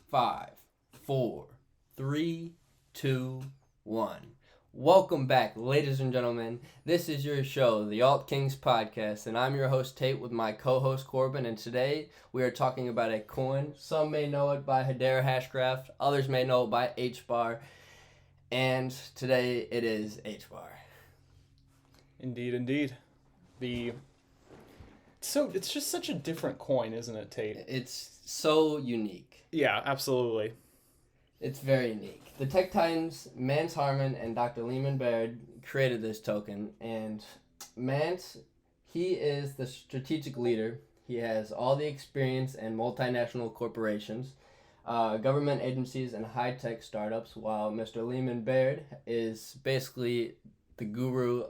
5, 4, 3, 2, 1. Welcome back, ladies and gentlemen. This is your show, the Alt Kings Podcast, and I'm your host, Tate, with my co-host, Corbin, and today we are talking about a coin. Some may know it by Hedera Hashgraph, others may know it by HBAR, and today it is HBAR. Indeed. So it's just such a different coin, isn't it, Tate? It's so unique. Yeah, absolutely. It's very unique. The Tech Titans, Mance Harmon and Dr. Lehman Baird created this token, and Mance, he is the strategic leader. He has all the experience in multinational corporations, government agencies, and high-tech startups, while Mr. Lehman Baird is basically the guru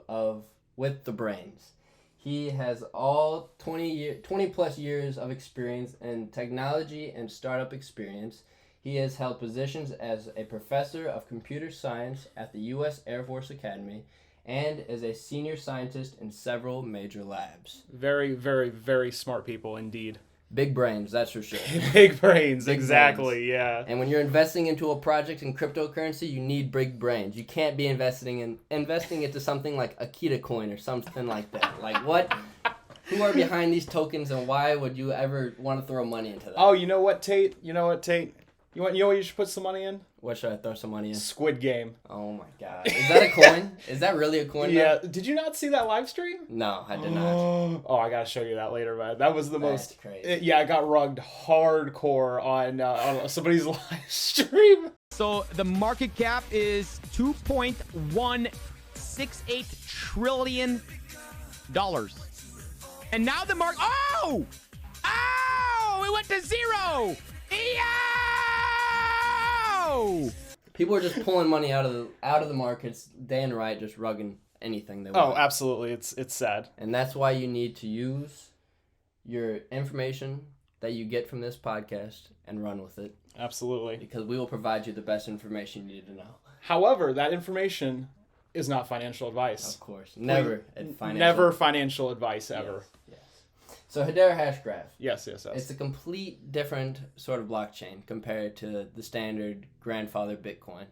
with the brains. He has all 20 plus years of experience in technology and startup experience. He has held positions as a professor of computer science at the U.S. Air Force Academy and is a senior scientist in several major labs. Very, very, very smart people indeed. Big brains, that's for sure. Big brains, Big exactly, brains. Yeah. And when you're investing into a project in cryptocurrency, you need big brains. You can't be investing into something like Akita coin or something like that. Like what? Who are behind these tokens, and why would you ever want to throw money into that? Oh, you know what, Tate? You know what you should put some money in? What should I throw some money in? Squid Game. Oh my god. Is that a coin? Is that really a coin? Yeah. Now? Did you not see that live stream? No, I did not. Oh, I gotta show you that later, man. That was the That's most crazy. I got rugged hardcore on somebody's live stream. So the market cap is $2.168 trillion. And now the market... Oh! It went to zero! People are just pulling money out of the markets day and night, just rugging anything they want. Oh, absolutely. It's sad. And that's why you need to use your information that you get from this podcast and run with it. Absolutely. Because we will provide you the best information you need to know. However, that information is not financial advice. Of course. Never financial advice ever. Yes. So Hedera Hashgraph. Yes. It's a complete different sort of blockchain compared to the standard grandfather Bitcoin.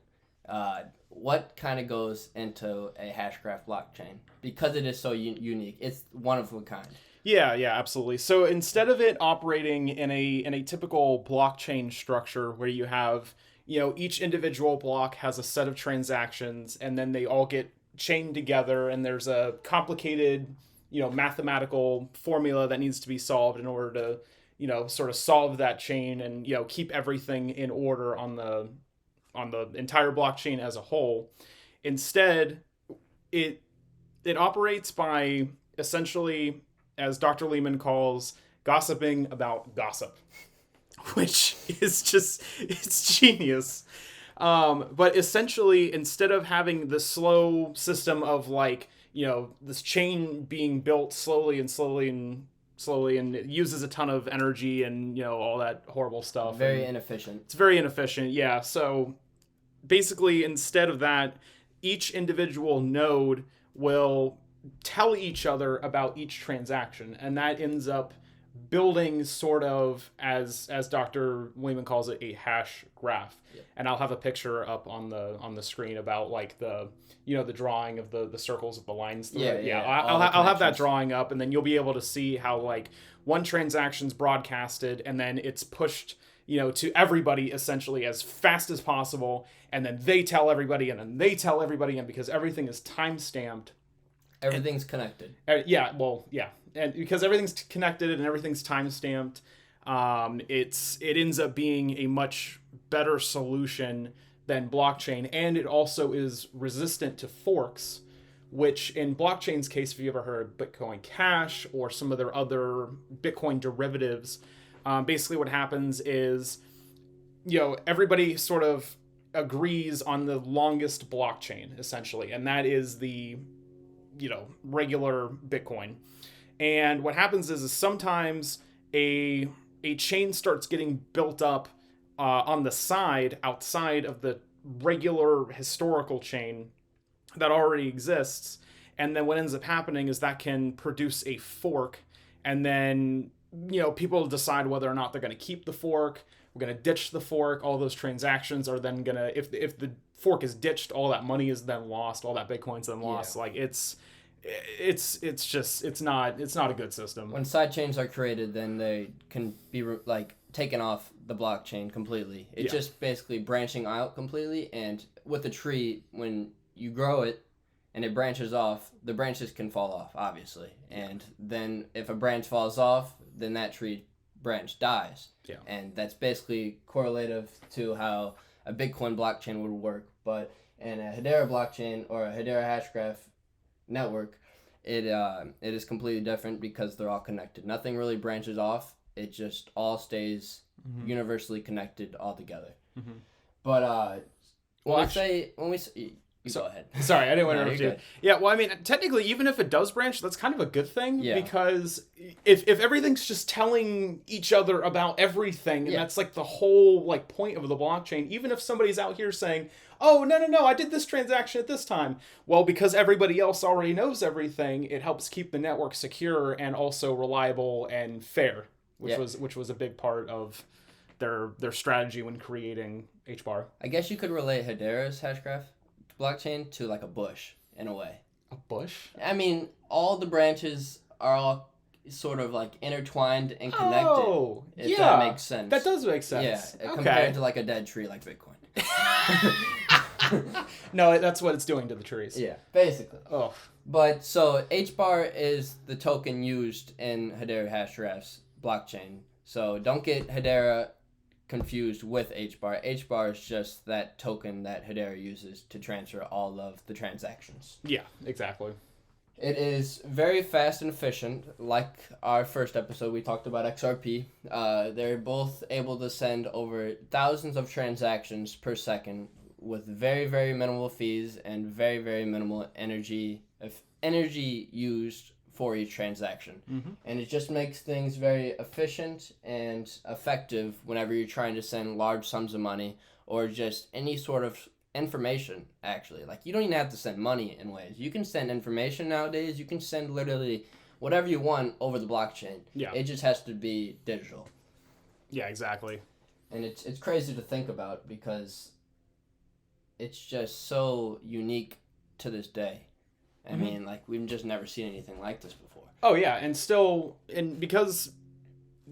What kind of goes into a Hashgraph blockchain? Because it is so unique. It's one of a kind. Yeah, absolutely. So instead of it operating in a typical blockchain structure where you have, each individual block has a set of transactions and then they all get chained together and there's a complicated mathematical formula that needs to be solved in order to, sort of solve that chain and, keep everything in order on the entire blockchain as a whole. Instead, it operates by essentially, as Dr. Lehman calls, gossiping about gossip, which is it's genius. But essentially, instead of having the slow system of this chain being built slowly and it uses a ton of energy and, all that horrible stuff. Very inefficient. It's very inefficient, yeah. So basically, instead of that, each individual node will tell each other about each transaction, and that ends up building sort of, as Dr. Lehman calls it, a hash graph. Yeah. And I'll have a picture up on the screen about the drawing of the circles of the lines. I'll have that drawing up, and then you'll be able to see how one transaction's broadcasted and then it's pushed to everybody essentially as fast as possible, and then they tell everybody, and then they tell everybody, and because everything is time-stamped. Everything's connected. And because everything's connected and everything's time-stamped, it ends up being a much better solution than blockchain, and it also is resistant to forks, which in blockchain's case, if you ever heard of Bitcoin Cash or some of their other Bitcoin derivatives, basically what happens is, everybody sort of agrees on the longest blockchain, essentially, and that is the regular Bitcoin. And what happens is sometimes a chain starts getting built up on the side, outside of the regular historical chain that already exists. And then what ends up happening is that can produce a fork, and then, people decide whether or not they're going to keep the fork, we're going to ditch the fork. All those transactions are then going to, if the fork is ditched, all that money is then lost. All that Bitcoin's then lost. Like it's not a good system. When sidechains are created, then they can be taken off the blockchain completely. It's just basically branching out completely. And with a tree, when you grow it and it branches off, the branches can fall off, obviously. And then if a branch falls off, then that tree branch dies. Yeah. And that's basically correlative to how a Bitcoin blockchain would work. But in a Hedera blockchain or a Hedera Hashgraph network, it is completely different because they're all connected. Nothing really branches off. It just all stays universally connected all together. But go ahead. Sorry, I didn't want to interrupt you. Yeah, well, I mean, technically, even if it does branch, that's kind of a good thing because if everything's just telling each other about everything, and that's like the whole like point of the blockchain, even if somebody's out here saying, oh, no, I did this transaction at this time. Well, because everybody else already knows everything, it helps keep the network secure and also reliable and fair, which was a big part of their strategy when creating HBAR. I guess you could relate Hedera's Hashgraph blockchain to like a bush in a way. A bush? I mean, all the branches are all sort of like intertwined and connected. Oh, if that makes sense. That does make sense. Yeah, compared to like a dead tree like Bitcoin. No, that's what it's doing to the trees. Yeah, basically. Oh. But so HBAR is the token used in Hedera Hashgraph's blockchain. So don't get Hedera confused with HBAR. HBAR is just that token that Hedera uses to transfer all of the transactions. Yeah, exactly. It is very fast and efficient. Like our first episode, we talked about XRP. They're both able to send over thousands of transactions per second with very, very minimal fees and very, very minimal energy used for each transaction. And it just makes things very efficient and effective whenever you're trying to send large sums of money or just any sort of information, actually. Like, you don't even have to send money in ways. You can send information nowadays. You can send literally whatever you want over the blockchain. Yeah. It just has to be digital. Yeah, exactly. And it's crazy to think about because it's just so unique to this day. I mean, like, we've just never seen anything like this before. Oh, yeah, and because,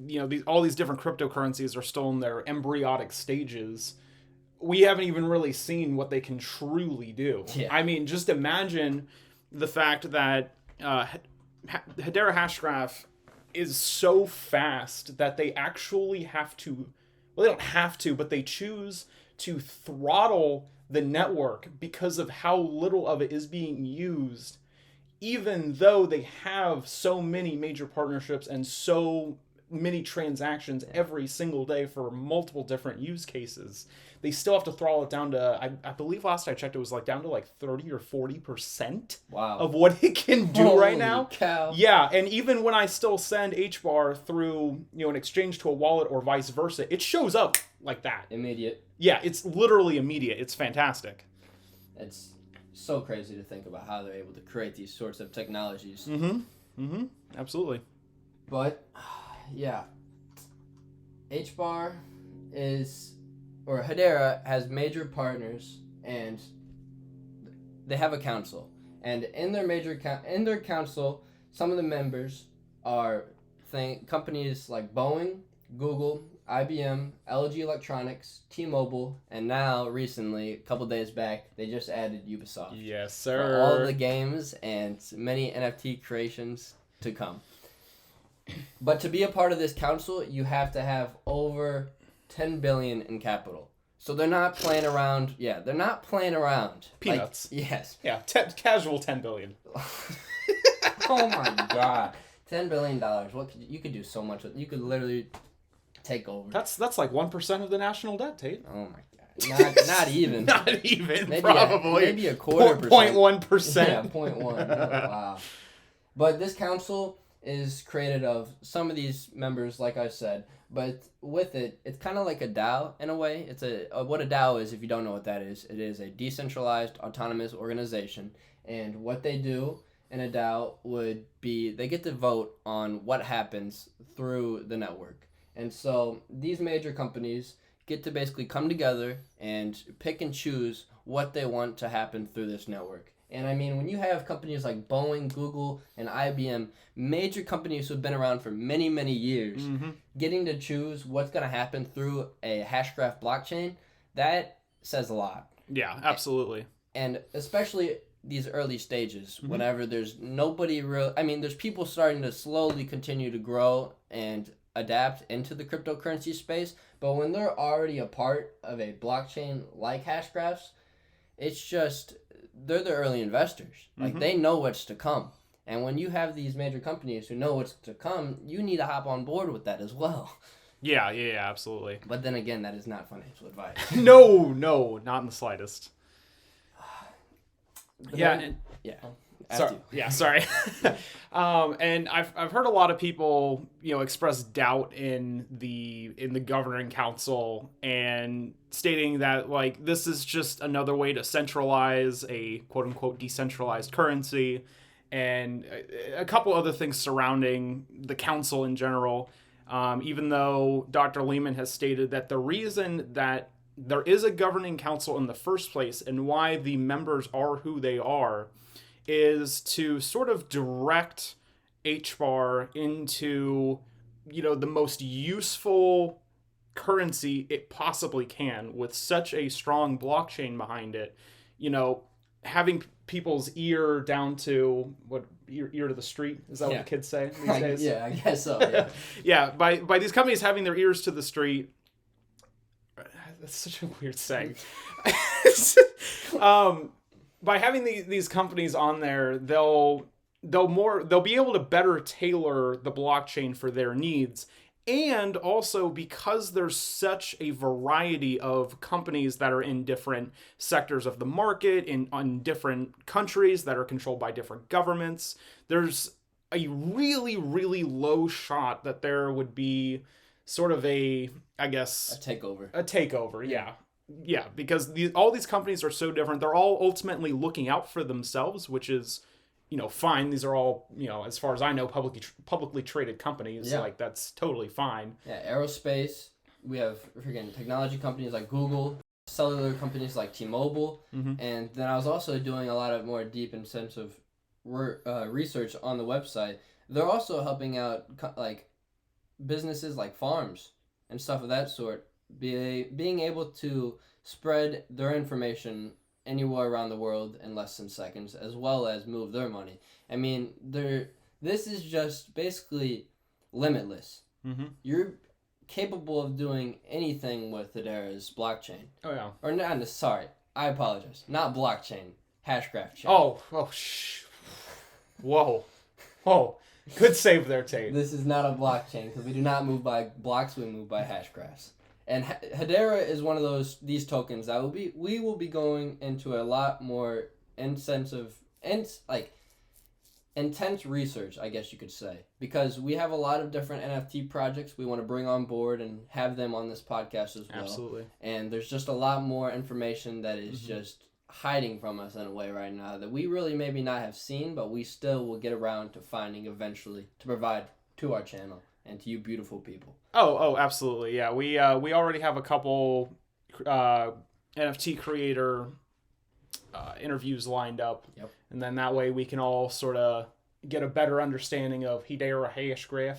you know, all these different cryptocurrencies are still in their embryonic stages, we haven't even really seen what they can truly do. Yeah. I mean, just imagine the fact that Hedera Hashgraph is so fast that they actually have to, well, they don't have to, but they choose to throttle the network because of how little of it is being used, even though they have so many major partnerships and so many transactions every single day for multiple different use cases. They still have to throttle it down to, I believe last I checked, it was like down to like 30 or 40% of what it can do right now. Cow. Yeah, and even when I still send HBAR through, you know, an exchange to a wallet or vice versa, it shows up like that. Immediate. Yeah, it's literally immediate. It's fantastic. It's so crazy to think about how they're able to create these sorts of technologies. Absolutely. But, yeah. HBAR or Hedera has major partners, and they have a council. And in their council, some of the members are companies like Boeing, Google, IBM, LG Electronics, T-Mobile, and now recently, a couple days back, they just added Ubisoft. Yes, sir. For all of the games and many NFT creations to come. But to be a part of this council, you have to have over 10 billion in capital. So they're not playing around. Yeah, they're not playing around. Peanuts. Like, yes. Yeah, casual 10 billion. Oh my god. $10 billion. You could do so much with. You could literally take over. That's like 1% of the national debt, Tate. Oh my god. Not even. Not even, maybe probably. Maybe a quarter percent. 0.1%. Yeah, 0.1. Oh, wow. But this council is created of some of these members, like I said, but with it, it's kind of like a DAO in a way. It's what a DAO is, if you don't know what that is. It is a decentralized autonomous organization, and what they do in a DAO would be they get to vote on what happens through the network. And so these major companies get to basically come together and pick and choose what they want to happen through this network. And I mean, when you have companies like Boeing, Google, and IBM, major companies who've been around for many, many years, getting to choose what's going to happen through a Hashgraph blockchain, that says a lot. Yeah, absolutely. And especially these early stages, whenever there's nobody real, I mean, there's people starting to slowly continue to grow and adapt into the cryptocurrency space, but when they're already a part of a blockchain like Hashgraphs, it's just, they're the early investors. Like, they know what's to come. And when you have these major companies who know what's to come, you need to hop on board with that as well. Yeah, absolutely. But then again, that is not financial advice. No, not in the slightest. Sorry. And I've heard a lot of people, express doubt in the governing council and stating that, like, this is just another way to centralize a quote unquote decentralized currency, and a couple other things surrounding the council in general. Even though Dr. Lehman has stated that the reason that there is a governing council in the first place and why the members are who they are is to sort of direct HBAR into, the most useful currency it possibly can, with such a strong blockchain behind it. Having people's ear down to ear to the street, is that what the kids say these days? Yeah, I guess so. Yeah. By these companies having their ears to the street. That's such a weird saying. By having these companies on there, they'll be able to better tailor the blockchain for their needs. And also, because there's such a variety of companies that are in different sectors of the market, on different countries that are controlled by different governments, there's a really, really low shot that there would be sort of a takeover. A takeover, yeah. Yeah, because all these companies are so different. They're all ultimately looking out for themselves, which is, fine. These are all, as far as I know, publicly traded companies. Yeah. Like, that's totally fine. Yeah, aerospace. We have freaking technology companies like Google, cellular companies like T-Mobile, and then I was also doing a lot of more deep and sensitive research on the website. They're also helping out like businesses like farms and stuff of that sort, being able to spread their information anywhere around the world in less than seconds, as well as move their money. I mean, this is just basically limitless. You're capable of doing anything with Hedera's blockchain. Oh, yeah. Or not, sorry, I apologize. Not blockchain, Hashgraph chain. Whoa. Good save there, Tate. This is not a blockchain, because we do not move by blocks, we move by hashgraphs. And Hedera is one of these tokens that we will be going into a lot more intense research, I guess you could say, because we have a lot of different NFT projects we want to bring on board and have them on this podcast as well. Absolutely. And there's just a lot more information that is just hiding from us in a way right now that we really maybe not have seen, but we still will get around to finding eventually to provide to our channel and to you beautiful people. Oh, absolutely. Yeah, we already have a couple NFT creator interviews lined up. Yep. And then that way we can all sort of get a better understanding of Hedera Hashgraph.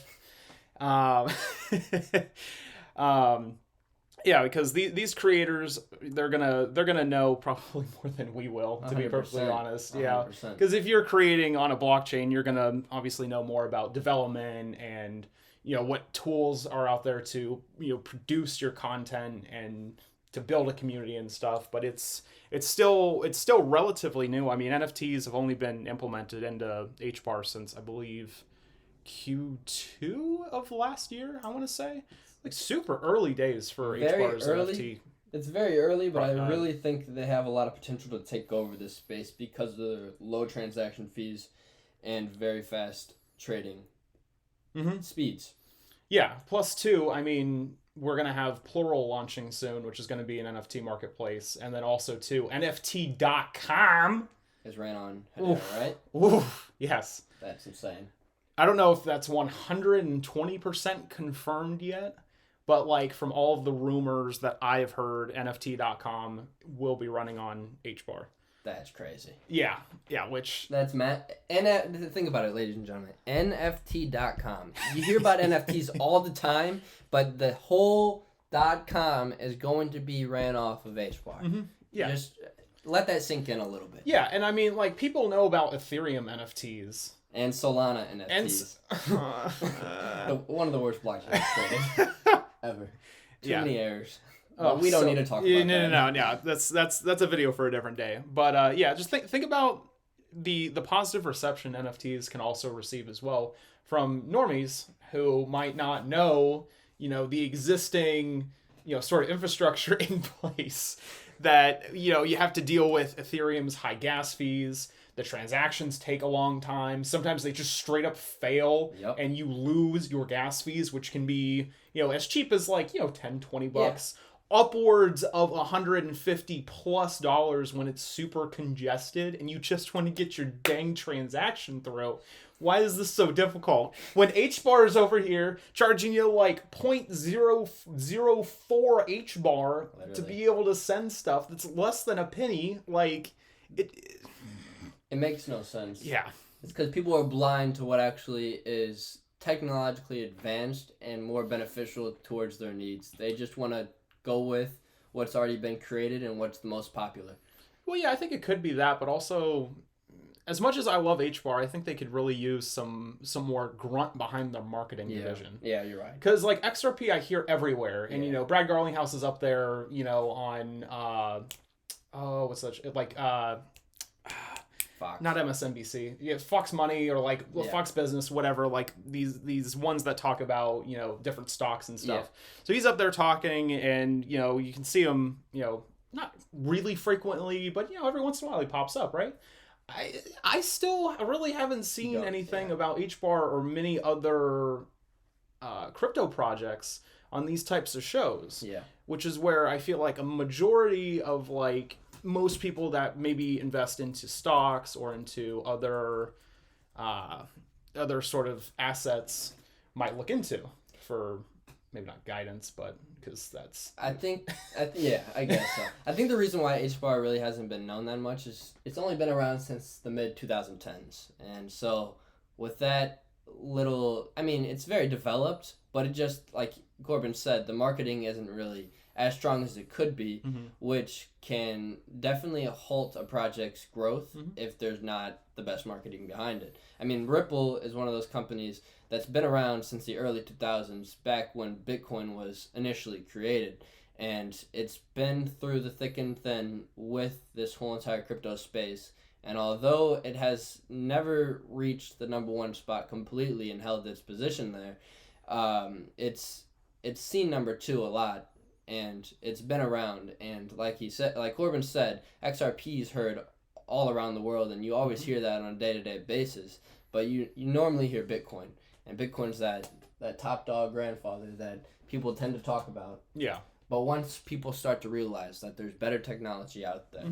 Yeah, because these creators, they're gonna know probably more than we will, to be perfectly honest. 100%. Yeah, because if you're creating on a blockchain, you're gonna obviously know more about development and what tools are out there to produce your content and to build a community and stuff. But it's still relatively new. I mean, NFTs have only been implemented into HBAR since I believe Q2 of last year. I want to say. Like super early days for HBAR's NFT. It's very early, but I really think they have a lot of potential to take over this space because of the low transaction fees and very fast trading speeds. Yeah, plus two, I mean, we're going to have Plural launching soon, which is going to be an NFT marketplace. And then also, too, NFT.com is ran on Hedera, right? Oof, yes. That's insane. I don't know if that's 120% confirmed yet, But like from all of the rumors that I've heard, NFT.com will be running on HBAR. That's crazy. Yeah, which... That's Matt. Think about it, ladies and gentlemen. NFT.com. You hear about NFTs all the time, but the whole .com is going to be ran off of HBAR. Mm-hmm. Yeah. Just let that sink in a little bit. Yeah, and I mean, like, people know about Ethereum NFTs. And Solana NFTs. One of the worst blockchains created ever. Too many errors. But we don't need to talk about that. No. That's a video for a different day. But just think about the positive reception NFTs can also receive as well from normies who might not know, the existing, sort of infrastructure in place that, you have to deal with Ethereum's high gas fees. The transactions take a long time. Sometimes they just straight up fail and you lose your gas fees, which can be, as cheap as like, $10, $20, upwards of $150+ when it's super congested and you just want to get your dang transaction through. Why is this so difficult? When HBAR is over here charging you like 0.004 HBAR to be able to send stuff that's less than a penny, like it makes no sense. Yeah. It's because people are blind to what actually is technologically advanced and more beneficial towards their needs. They just want to go with what's already been created and what's the most popular. Well, yeah, I think it could be that, but also, as much as I love HBAR, I think they could really use some more grunt behind their marketing division. Yeah, you're right. Because like XRP, I hear everywhere, and Brad Garlinghouse is up there, on what's that? Like Fox. Not MSNBC. Yeah, Fox Money or like Fox Business, whatever. Like these ones that talk about different stocks and stuff. Yeah. So he's up there talking, and you can see him not really frequently, but every once in a while he pops up, right? I still really haven't seen anything about HBAR or many other crypto projects on these types of shows. Yeah, which is where I feel like a majority of like most people that maybe invest into stocks or into other sort of assets might look into for maybe not guidance, but because that's... I guess so. I think the reason why HBAR really hasn't been known that much is it's only been around since the mid-2010s. And so with that it's very developed, but it just, like Corbin said, the marketing isn't really as strong as it could be, which can definitely halt a project's growth if there's not the best marketing behind it. I mean, Ripple is one of those companies that's been around since the early 2000s, back when Bitcoin was initially created. And it's been through the thick and thin with this whole entire crypto space. And although it has never reached the number one spot completely and held its position there, it's seen number two a lot. And it's been around, and like Corbin said, XRP is heard all around the world, and you always hear that on a day-to-day basis. But you normally hear Bitcoin, and Bitcoin's that top dog grandfather that people tend to talk about. Yeah. But once people start to realize that there's better technology out there,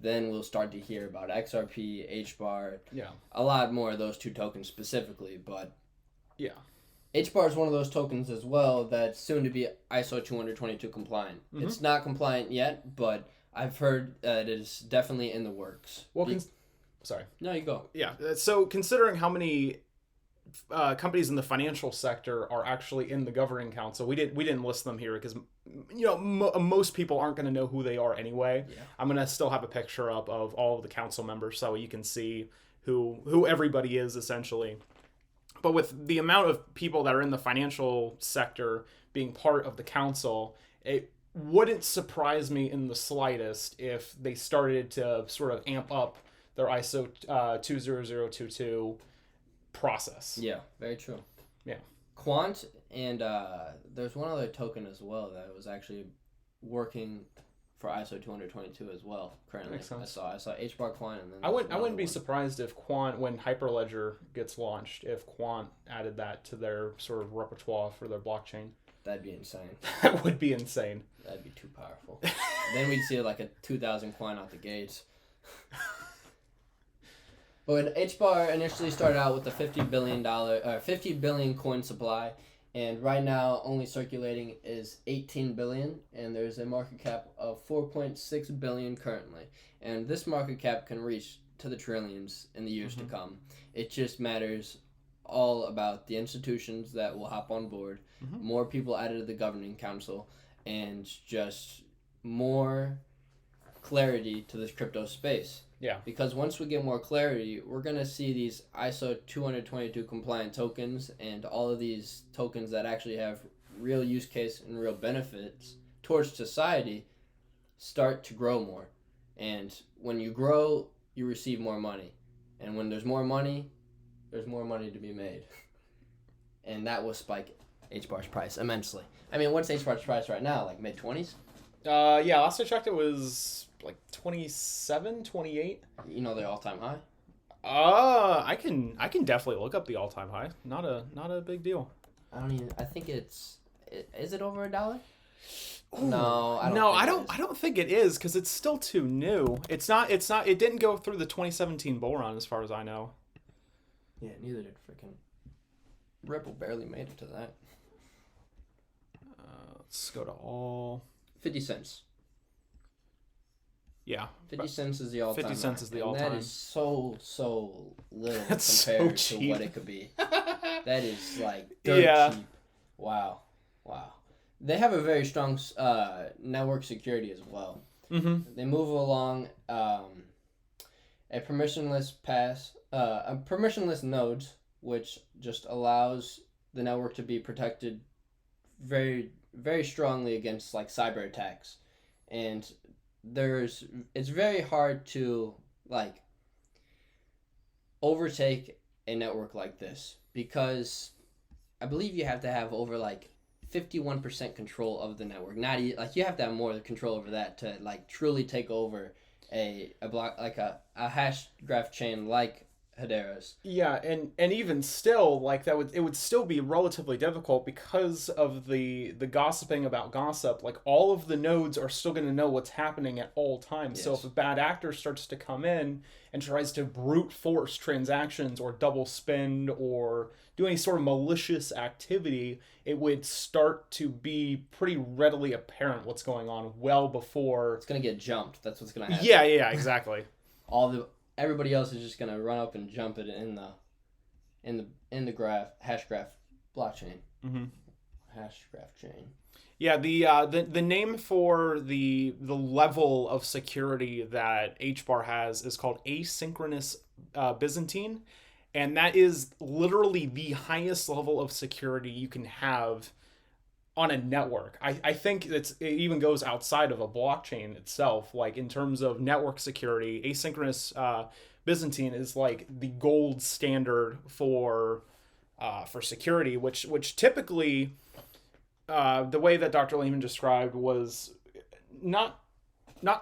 then we'll start to hear about XRP, HBAR, a lot more of those two tokens specifically. But HBAR is one of those tokens as well that's soon to be ISO20022 compliant. It's not compliant yet, but I've heard that it is definitely in the works. Well, sorry. No, you go. Yeah. So considering how many companies in the financial sector are actually in the governing council, we didn't list them here because most people aren't going to know who they are anyway. Yeah. I'm going to still have a picture up of all of the council members so you can see who everybody is essentially. But with the amount of people that are in the financial sector being part of the council, it wouldn't surprise me in the slightest if they started to sort of amp up their ISO 20022 process. Yeah, very true. Yeah. Quant, and there's one other token as well that was actually working for ISO 20022 as well currently. Makes sense. I saw HBAR Quant, and then I wouldn't be surprised if Quant, when Hyperledger gets launched, if Quant added that to their sort of repertoire for their blockchain. That'd be insane. That would be insane. That'd be too powerful. Then we'd see like a 2,000 Quant out the gates. But when HBAR initially started out with a $50 billion coin supply, And right now, only circulating is 18 billion, and there's a market cap of 4.6 billion currently. And this market cap can reach to the trillions in the years to come. It just matters all about the institutions that will hop on board, more people added to the governing council, and just more clarity to this crypto space. Yeah. Because once we get more clarity, we're going to see these ISO20022 compliant tokens and all of these tokens that actually have real use case and real benefits towards society start to grow more. And when you grow, you receive more money. And when there's more money to be made. And that will spike HBAR's price immensely. I mean, what's HBAR's price right now? Like mid-20s? Yeah, last I checked it was like 27, 28. You know their all-time high? I can definitely look up the all-time high. Not a big deal. I think is it over $1? Ooh, no, I don't think it is because it's still too new. It didn't go through the 2017 bull run as far as I know. Yeah, neither did freaking Ripple. Barely made it to that. Let's go to all 50 cents. Yeah, 50 cents is the all-time 50 cents high. is the And all-time. That is so little That's compared so to cheap. what it could be. That is like dirt cheap. Wow. They have a very strong network security as well. Mm-hmm. They move along a permissionless nodes, which just allows the network to be protected very, very strongly against like cyber attacks. And it's very hard to like overtake a network like this because I believe you have to have over like 51% control of the network. Like you have to have more control over that to like truly take over a block like a hash graph chain like Hedera's. Yeah, and even still, like it would still be relatively difficult because of the gossiping about gossip. Like all of the nodes are still going to know what's happening at all times. Yes. So if a bad actor starts to come in and tries to brute force transactions or double spend or do any sort of malicious activity, it would start to be pretty readily apparent what's going on well before It's gonna get jumped. That's what's gonna happen. Yeah, exactly. Everybody else is just gonna run up and jump it in the Hashgraph blockchain. Mm-hmm. Hashgraph chain. Yeah, the name for the level of security that HBAR has is called asynchronous Byzantine, and that is literally the highest level of security you can have on a network. I think it even goes outside of a blockchain itself. Like in terms of network security, asynchronous Byzantine is like the gold standard for security, which typically the way that Dr. Lehman described was not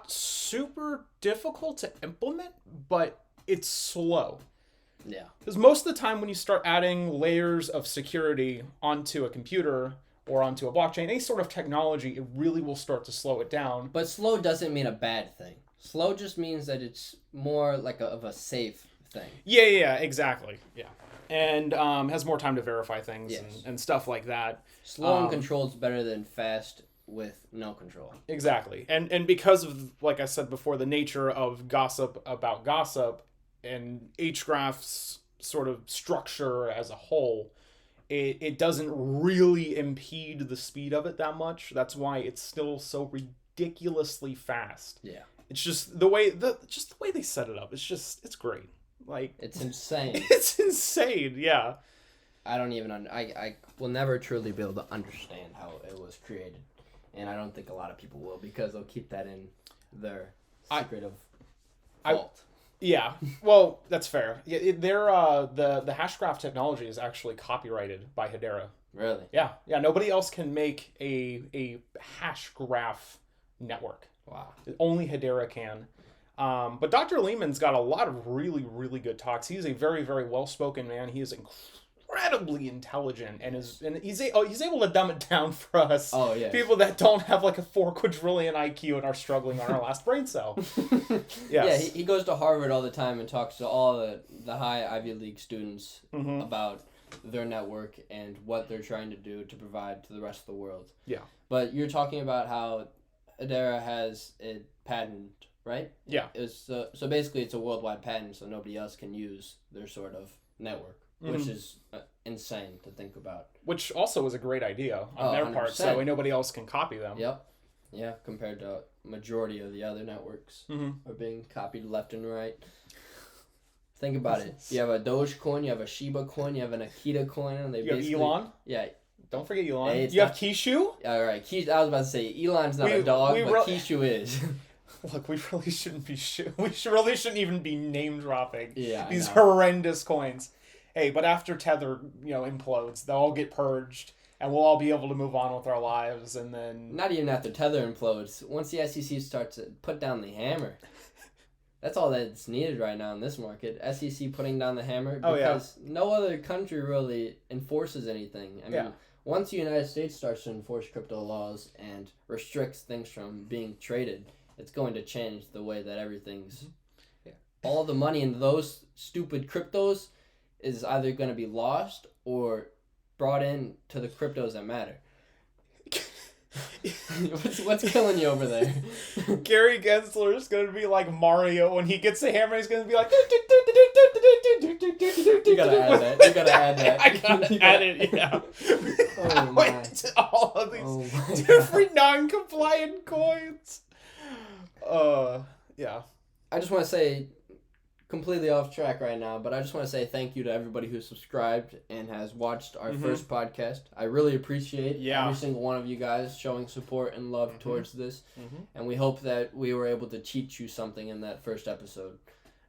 super difficult to implement, but it's slow. Yeah. Because most of the time when you start adding layers of security onto a computer or onto a blockchain, any sort of technology, it really will start to slow it down. But slow doesn't mean a bad thing. Slow just means that it's more like of a safe thing. Yeah, exactly. Yeah. And has more time to verify things Yes. and stuff like that. Slow and controlled is better than fast with no control. Exactly. And because of, like I said before, the nature of gossip about gossip and HGraph's sort of structure as a whole, it doesn't really impede the speed of it that much. That's why it's still so ridiculously fast. Yeah. It's just the way they set it up. It's great. Like It's insane. It's insane. Yeah. I don't even I will never truly be able to understand how it was created. And I don't think a lot of people will because they'll keep that in their secret of vault. Yeah, well, that's fair. Yeah, the Hashgraph technology is actually copyrighted by Hedera. Really? Yeah. Nobody else can make a Hashgraph network. Wow. Only Hedera can. But Dr. Lehman's got a lot of really, really good talks. He's a very, very well-spoken man. He is incredibly intelligent and he's able to dumb it down for us. Oh, yeah. People that don't have like a 4 quadrillion IQ and are struggling on our last brain cell. Yes. Yeah, he goes to Harvard all the time and talks to all the high Ivy League students Mm-hmm. about their network and what they're trying to do to provide to the rest of the world. Yeah. But you're talking about how Hedera has a patent, right? Yeah. So basically it's a worldwide patent, so nobody else can use their sort of network, which is insane to think about. Which also was a great idea on their part, so that way nobody else can copy them. Yep. Yeah, compared to majority of the other networks are being copied left and right. Think about it. You have a Dogecoin, you have a Shiba coin, you have an Akita coin, and you have Elon. Yeah. Don't forget Elon. You have Kishu. All right, I was about to say Elon's not a dog, but Kishu is. Look, we really shouldn't be. Really shouldn't even be name dropping. Yeah. These horrendous coins. Hey, but after Tether, implodes, they'll all get purged, and we'll all be able to move on with our lives, and then... Not even after Tether implodes. Once the SEC starts to put down the hammer. That's all that's needed right now in this market. SEC putting down the hammer, because no other country really enforces anything. I mean, once the United States starts to enforce crypto laws and restricts things from being traded, it's going to change the way that everything's... All the money in those stupid cryptos is either going to be lost or brought in to the cryptos that matter. What's killing you over there? Gary Gensler is going to be like Mario when he gets the hammer. He's going to be like... You gotta add that. You gotta add that. I gotta add it, yeah. Oh my. All of these different non-compliant coins. Yeah. I just want to say... completely off track right now, but I just want to say thank you to everybody who subscribed and has watched our first podcast. I really appreciate every single one of you guys showing support and love towards this, and we hope that we were able to teach you something in that first episode.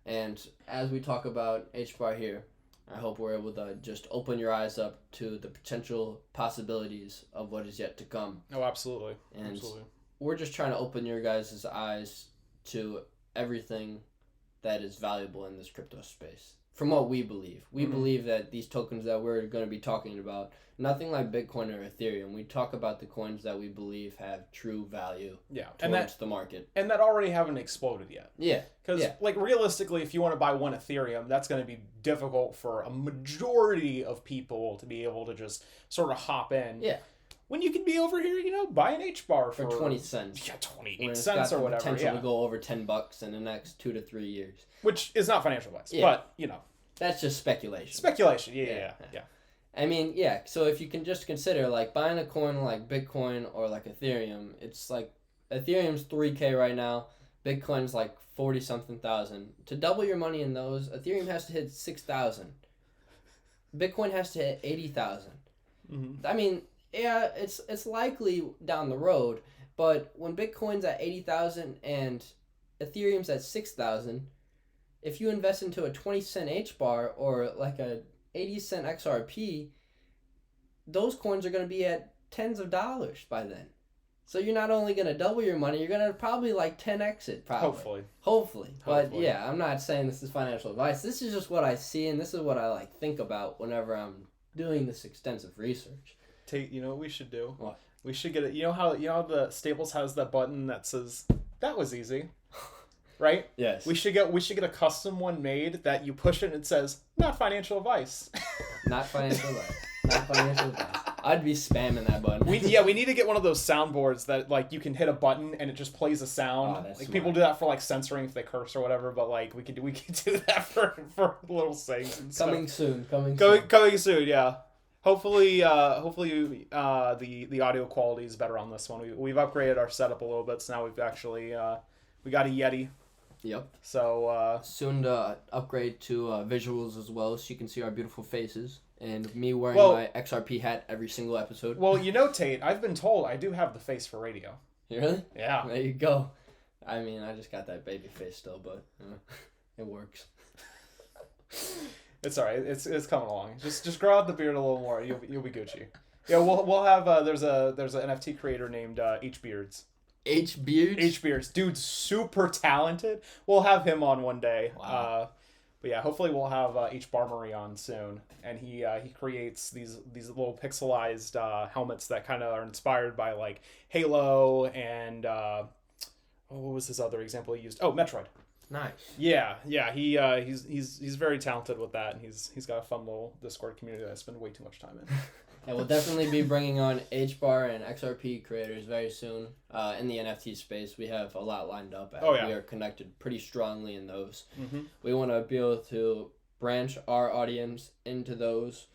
And as we talk about HBAR here, I hope we're able to just open your eyes up to the potential possibilities of what is yet to come. Oh, absolutely. And we're just trying to open your guys' eyes to everything that is valuable in this crypto space. From what we believe. We believe that these tokens that we're going to be talking about, nothing like Bitcoin or Ethereum. We talk about the coins that we believe have true value towards the market. And that already haven't exploded yet. Yeah. Because, realistically, if you want to buy one Ethereum, that's going to be difficult for a majority of people to be able to just sort of hop in. Yeah. When you can be over here, buy an HBAR for 20 cents. Yeah, 28 cents or whatever. Potential to go over $10 in the next 2 to 3 years. Which is not financial advice, but, That's just speculation. Speculation, yeah. I mean, so if you can just consider, like, buying a coin like Bitcoin or like Ethereum, it's like, Ethereum's $3K right now, Bitcoin's like 40-something thousand. To double your money in those, Ethereum has to hit 6,000. Bitcoin has to hit 80,000. I mean... Yeah, it's likely down the road, but when Bitcoin's at 80,000 and Ethereum's at 6,000, if you invest into a 20-cent HBAR or like a 80-cent XRP, those coins are going to be at tens of dollars by then. So you're not only going to double your money, you're going to probably like 10x it, probably. Hopefully. But yeah, I'm not saying this is financial advice. This is just what I see, and this is what I think about whenever I'm doing this extensive research. You know what we should do? What? We should get it. You know how the Staples has that button that says that was easy, right? Yes. We should get a custom one made that you push it and it says not financial advice. Not financial advice. Not financial advice. I'd be spamming that button. We need to get one of those soundboards that like you can hit a button and it just plays a sound. Oh, that's like smart. people do that for like censoring if they curse or whatever, but like we could do that for little sayings and stuff. Coming soon. Coming soon. Yeah. Hopefully, the audio quality is better on this one. We've upgraded our setup a little bit, so now we've actually we got a Yeti. Yep. So soon to upgrade to visuals as well, so you can see our beautiful faces and me wearing my XRP hat every single episode. Well, Tate, I've been told I do have the face for radio. Really? Yeah. There you go. I mean, I just got that baby face still, but it works. It's all right. It's coming along. Just grow out the beard a little more. You'll be Gucci. Yeah, we'll have there's an NFT creator named HBeards. HBeards? Dude's super talented. We'll have him on one day. Wow. But yeah, hopefully we'll have HBarmery on soon. And he creates these little pixelized helmets that kind of are inspired by like Halo and what was his other example he used? Oh, Metroid. Nice. Yeah. He's very talented with that, and he's got a fun little Discord community that I spend way too much time in. And we'll definitely be bringing on HBAR and XRP creators very soon in the NFT space. We have a lot lined up. Oh, yeah. We are connected pretty strongly in those. Mm-hmm. We want to be able to branch our audience into those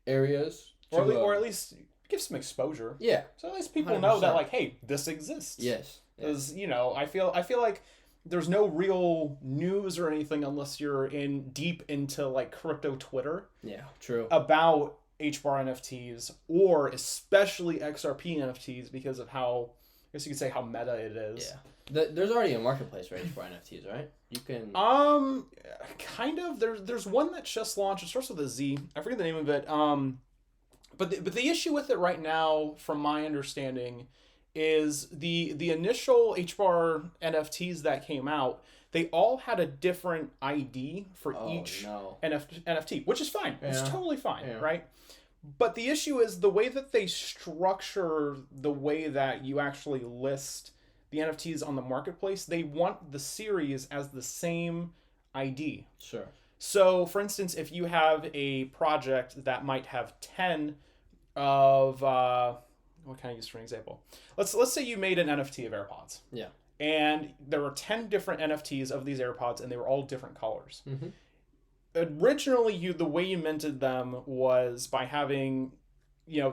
areas. Or at least give some exposure. Yeah. So at least people 100%. know that, like, hey, this exists. Yes. Because, you know, I feel like there's no real news or anything unless you're deep into, like, crypto Twitter. Yeah, true. About HBAR NFTs, or especially XRP NFTs, because of how, I guess you could say, how meta it is. Yeah. There's already a marketplace for HBAR NFTs, right? You can... Kind of. There's one that just launched. It starts with a Z. I forget the name of it. But the issue with it right now, from my understanding, is the initial HBAR NFTs that came out, they all had a different ID for each NFT, which is fine. Yeah. It's totally fine, right? But the issue is the way that they structure the way that you actually list the NFTs on the marketplace. They want the series as the same ID. Sure. So, for instance, if you have a project that might have 10 of... what can I use for an example? Let's say you made an NFT of AirPods. Yeah. And there were 10 different NFTs of these AirPods, and they were all different colors. Mm-hmm. Originally, the way you minted them was by having, you know,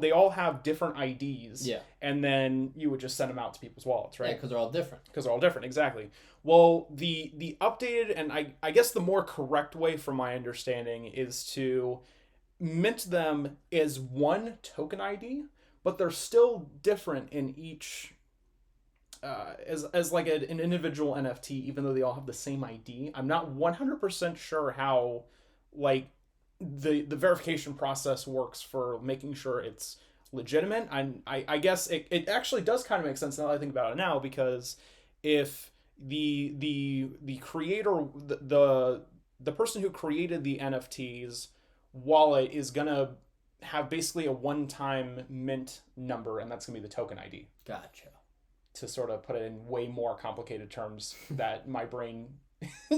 they all have different IDs. Yeah. And then you would just send them out to people's wallets, right? Yeah, because they're all different. Because they're all different, exactly. Well, the updated, and I guess the more correct way, from my understanding, is to mint them as one token ID, but they're still different in each, as like an individual NFT, even though they all have the same ID. I'm not 100% sure how, like, the verification process works for making sure it's legitimate. I guess it actually does kind of make sense now that I think about it now, because if the creator, the person who created the NFT's wallet is gonna have basically a one-time mint number, and that's gonna be the token ID. Gotcha. To sort of put it in way more complicated terms that my brain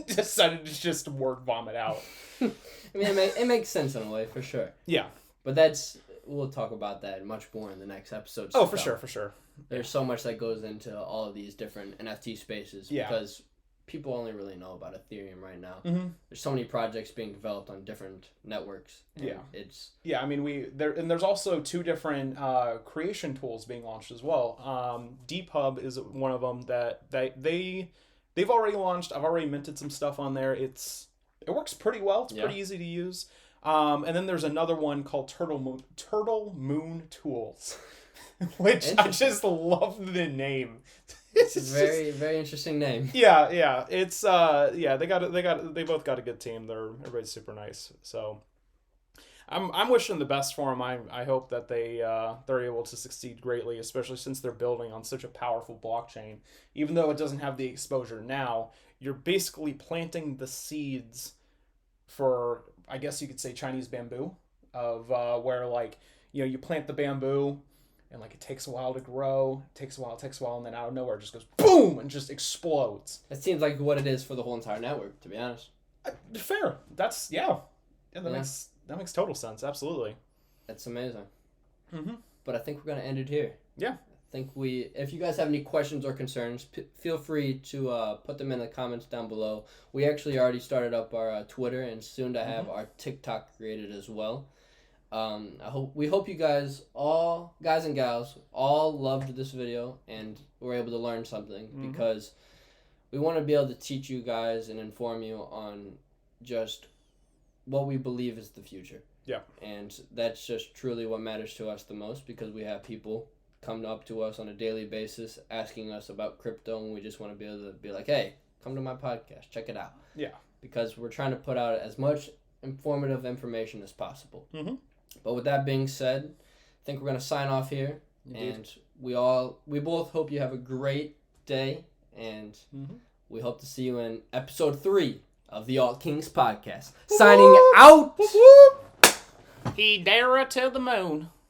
decided to just word vomit out. I mean, it makes sense in a way, for sure. Yeah. But we'll talk about that much more in the next episode. Oh, for sure. There's so much that goes into all of these different NFT spaces, because people only really know about Ethereum right now. Mm-hmm. There's so many projects being developed on different networks. I mean, there's also 2 different creation tools being launched as well. DeepHub is one of them that they've already launched. I've already minted some stuff on there. It works pretty well. It's pretty easy to use. And then there's another one called Turtle Moon Tools, which I just love the name. It's a very interesting name. Yeah. It's they both got a good team. Everybody's super nice. So I'm wishing the best for them. I hope that they're able to succeed greatly, especially since they're building on such a powerful blockchain. Even though it doesn't have the exposure now, you're basically planting the seeds for, I guess you could say, Chinese bamboo, of where, like, you know, you plant the bamboo, and, like, it takes a while to grow, takes a while, and then out of nowhere it just goes boom and just explodes. It seems like what it is for the whole entire network, to be honest. Fair. That makes total sense. Absolutely. That's amazing. Mm-hmm. But I think we're gonna end it here. Yeah. I think if you guys have any questions or concerns, feel free to put them in the comments down below. We actually already started up our Twitter, and soon to have our TikTok created as well. We hope you guys and gals, all loved this video and were able to learn something, because we want to be able to teach you guys and inform you on just what we believe is the future. Yeah. And that's just truly what matters to us the most, because we have people come up to us on a daily basis asking us about crypto, and we just want to be able to be like, hey, come to my podcast, check it out. Yeah. Because we're trying to put out as much informative information as possible. Mm-hmm. But with that being said, I think we're going to sign off here. Indeed. And we both hope you have a great day, and we hope to see you in episode 3 of the Alt Kings podcast. Signing out! Hedera to the moon.